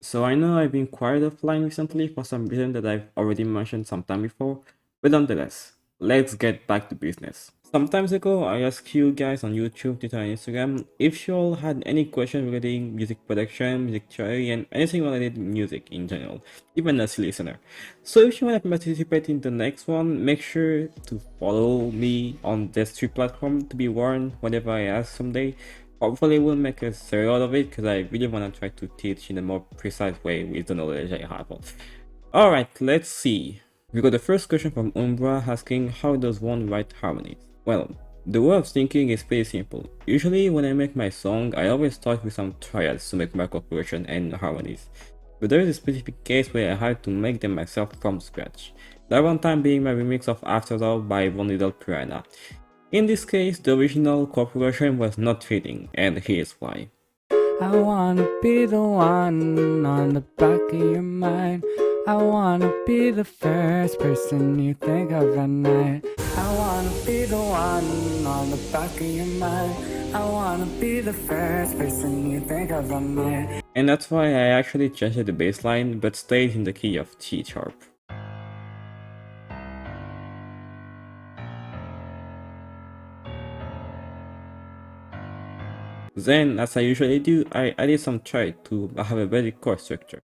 So I know I've been quiet offline recently for some reason that I've already mentioned sometime before, but nonetheless, let's get back to business. Sometimes ago, I asked you guys on YouTube, Twitter, and Instagram if you all had any questions regarding music production, music theory, and anything related to music in general, even as a listener. So if you want to participate in the next one, make sure to follow me on these three platforms to be warned whenever I ask someday. Hopefully we'll make a serial out of it because I really want to try to teach in a more precise way with the knowledge I have. Alright, let's see. We got the first question from Umbra asking how does one write harmonies? Well, the way of thinking is pretty simple. Usually when I make my song, I always start with some triads to make my progression and harmonies. But there is a specific case where I had to make them myself from scratch. That one time being my remix of After All by One Little Piranha. In this case, the original chord progression was not fitting, and here's why. I wanna be the one on the back of your mind. I wanna be the first person you think of at night. I wanna be the one on the back of your mind. I wanna be the first person you think of at night. And that's why I actually changed the bass line, but stayed in the key of G sharp. Then, as I usually do, I added some triad to have a better chord structure.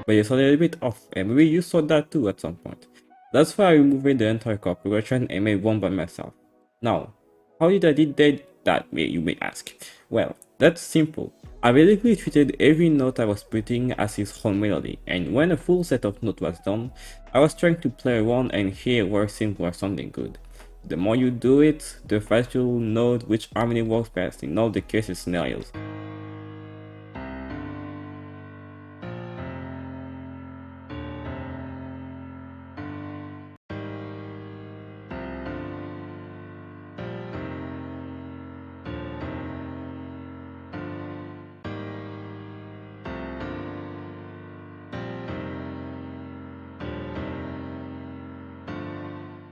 But it's a little bit off, and maybe you saw that too at some point. That's why I removed the entire chord progression and made one by myself. Now, how did I did that way, you may ask? Well, that's simple. I basically treated every note I was putting as its whole melody, and when a full set of notes was done, I was trying to play around and hear where things were sounding good. The more you do it, the faster you'll know which harmony works best in all the cases scenarios.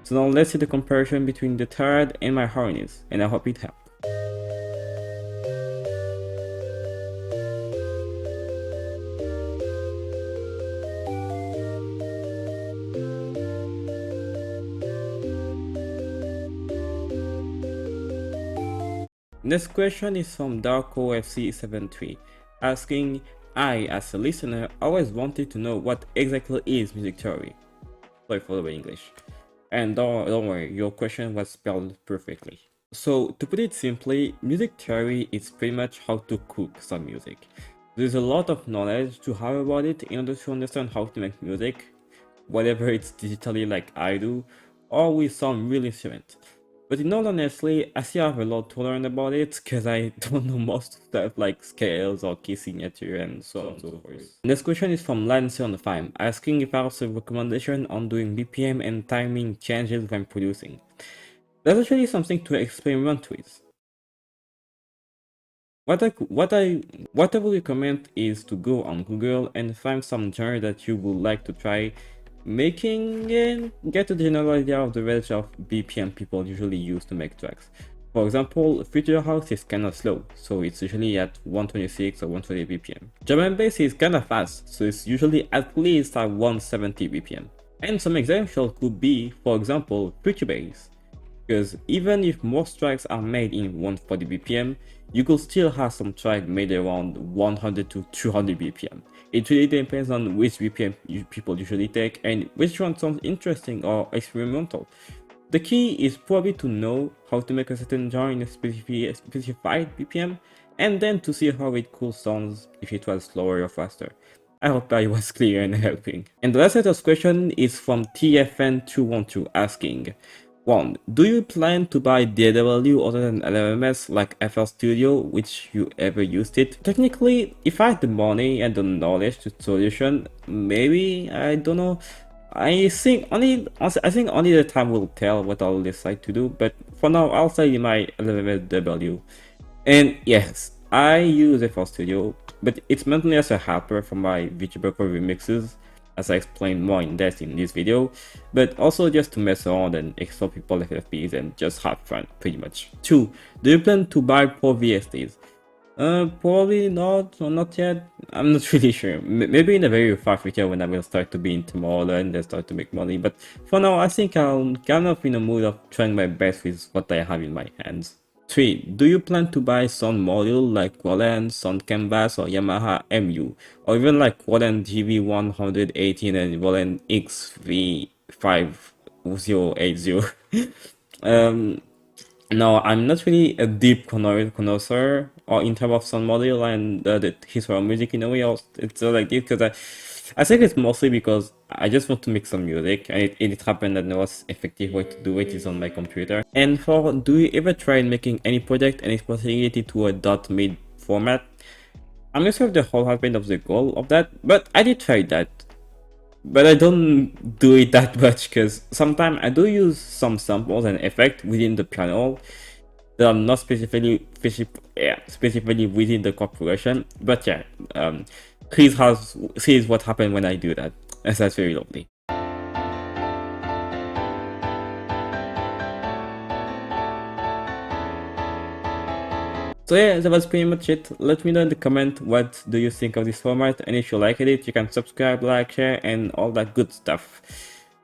So now let's see the comparison between the triad and my harmonies, and I hope it helped. Next question is from DarkoFC73, asking, I, as a listener, always wanted to know what exactly is music theory. Sorry for the English. And don't worry, your question was spelled perfectly. So, to put it simply, music theory is pretty much how to cook some music. There's a lot of knowledge to have about it in order to understand how to make music, whether it's digitally like I do, or with some real instrument. But in all honesty, I still have a lot to learn about it because I don't know most stuff like scales or key signature and so on and so forth. Next question is from Lancer on the Fime, asking if I have a recommendation on doing BPM and timing changes when producing. That's actually something to experiment with. What I would recommend is to go on Google and find some genre that you would like to try making and get a general idea of the range of BPM people usually use to make tracks. For example, Future House is kinda slow, so it's usually at 126 or 120 BPM. Drum and bass is kinda fast, so it's usually at least at 170 BPM. And some examples could be, for example, Future Bass. Because even if most tracks are made in 140 BPM, you could still have some track made around 100 to 200 BPM. It really depends on which BPM people usually take and which one sounds interesting or experimental. The key is probably to know how to make a certain genre in a specified BPM, and then to see how it could sound if it was slower or faster. I hope I was clear and helping. And the last set of question is from TFN212 asking, 1. Do you plan to buy DAW other than LMS like FL Studio, which you ever used it? Technically, if I had the money and the knowledge to solution, maybe, I don't know. I think only the time will tell what I'll decide to do, but for now I'll say my LMSW. And yes, I use FL Studio, but it's mainly as a helper for my Vtuber remixes. as I explained more in depth in this video, but also just to mess around and explore people's FFPs and just have fun, pretty much. 2. Do you plan to buy Pro VSTs? Probably not, or not yet. I'm not really sure. Maybe in a very far future when I will start to be in Tomorrowland and start to make money. But for now, I think I'm kind of in a mood of trying my best with what I have in my hands. 3. Do you plan to buy some module like Roland, Sound Canvas, or Yamaha MU, or even like Roland GV118 and Roland XV5080? No, I'm not really a deep connoisseur or in terms of sound model and the history of music in a way. Or it's like this because I think it's mostly because I just want to make some music and it happened that the most effective way to do it is on my computer. And for do you ever try making any project and exporting it into a .mid format? I'm not sure if the whole happened of the goal of that, but I did try that. But I don't do it that much because sometimes I do use some samples and effects within the piano that are not specifically within the chord progression. But yeah, Chris sees what happened when I do that, and that's very lovely. So yeah, that was pretty much it. Let me know in the comment what do you think of this format, and if you liked it, you can subscribe, like, share, and all that good stuff.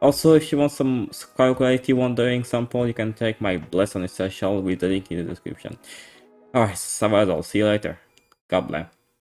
Also, if you want some quality wandering sample, you can check my Bleh on Essential with the link in the description. Alright, so that's all. See you later. God bless.